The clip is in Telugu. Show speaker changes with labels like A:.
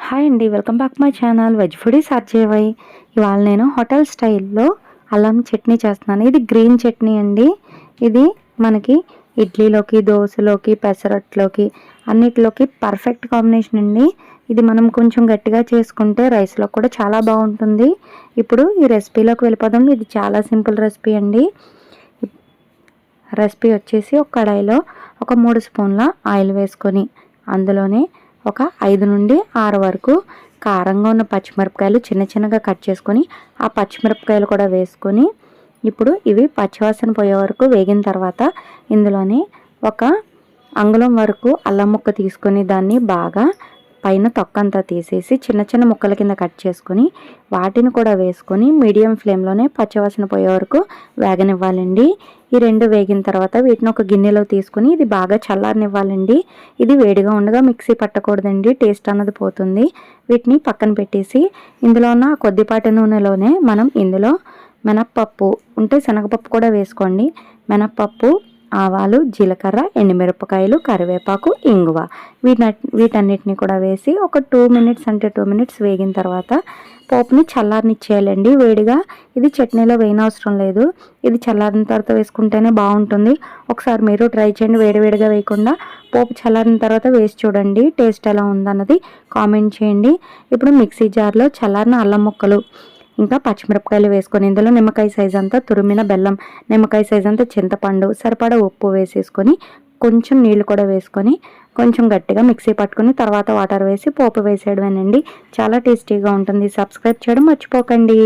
A: హాయ్ అండి, welcome back my channel veg foodies RJY. ఇవాళ నేను హోటల్ స్టైల్లో అల్లం చట్నీ చేస్తున్నాను. ఇది గ్రీన్ చట్నీ అండి. ఇది మనకి ఇడ్లీలోకి, దోశలోకి, పెసరట్లోకి అన్నిటిలోకి పర్ఫెక్ట్ కాంబినేషన్ అండి. ఇది మనం కొంచెం గట్టిగా చేసుకుంటే రైస్లో కూడా చాలా బాగుంటుంది. ఇప్పుడు ఈ రెసిపీలోకి వెళ్ళిపోదాం. ఇది చాలా సింపుల్ రెసిపీ అండి. రెసిపీ వచ్చేసి ఒక కడాయిలో ఒక 3 స్పూన్ల ఆయిల్ వేసుకొని అందులోనే ఒక 5 నుండి 6 వరకు కారంగా ఉన్న పచ్చిమిరపకాయలు చిన్న చిన్నగా కట్ చేసుకొని ఆ పచ్చిమిరపకాయలు కూడా వేసుకొని ఇప్పుడు ఇవి పచ్చివాసన పోయే వరకు వేగిన తర్వాత ఇందులోనే ఒక అంగుళం వరకు అల్లం ముక్క తీసుకొని దాన్ని బాగా పైన తొక్కంతా తీసేసి చిన్న చిన్న ముక్కల కింద కట్ చేసుకొని వాటిని కూడా వేసుకొని మీడియం ఫ్లేమ్లోనే పచ్చివాసన పోయే వరకు వేగనివ్వాలండి. ఈ రెండు వేగిన తర్వాత వీటిని ఒక గిన్నెలో తీసుకొని ఇది బాగా చల్లారనివ్వాలండి. ఇది వేడిగా ఉండగా మిక్సీ పట్టకూడదండి, టేస్ట్ అన్నది పోతుంది. వీటిని పక్కన పెట్టేసి ఇందులో ఉన్న కొద్దిపాటి నూనెలోనే మనం ఇందులో మినప్పప్పు ఉంటే శనగపప్పు కూడా వేసుకోండి. మినప్పప్పు, ఆవాలు, జీలకర్ర, ఎండుమిరపకాయలు, కరివేపాకు, ఇంగువ వీటన్నిటిని కూడా వేసి ఒక 2 మినిట్స్ వేగిన తర్వాత పోపుని చల్లారనిచ్చేయాలండి. వేడిగా ఇది చట్నీలో వేయనవసరం లేదు. ఇది చల్లారిన తర్వాత వేసుకుంటేనే బాగుంటుంది. ఒకసారి మీరు ట్రై చేయండి. వేడివేడిగా వేయకుండా పోపు చల్లారిన తర్వాత వేసి చూడండి, టేస్ట్ ఎలా ఉందన్నది కామెంట్ చేయండి. ఇప్పుడు మిక్సీ జార్లో చల్లారిన అల్లం ముక్కలు ఇంకా పచ్చిమిరపకాయలు వేసుకొని ఇందులో నిమ్మకాయ సైజ్ అంతా తురిమిన బెల్లం, నిమ్మకాయ సైజ్ అంతా చింతపండు, సరిపడా ఉప్పు వేసేసుకొని కొంచెం నీళ్ళు కూడా వేసుకొని కొంచెం గట్టిగా మిక్సీ పట్టుకొని తర్వాత వాటర్ వేసి పోపు వేసేయడమేనండి. చాలా టేస్టీగా ఉంటుంది. సబ్స్క్రైబ్ చేయడం మర్చిపోకండి.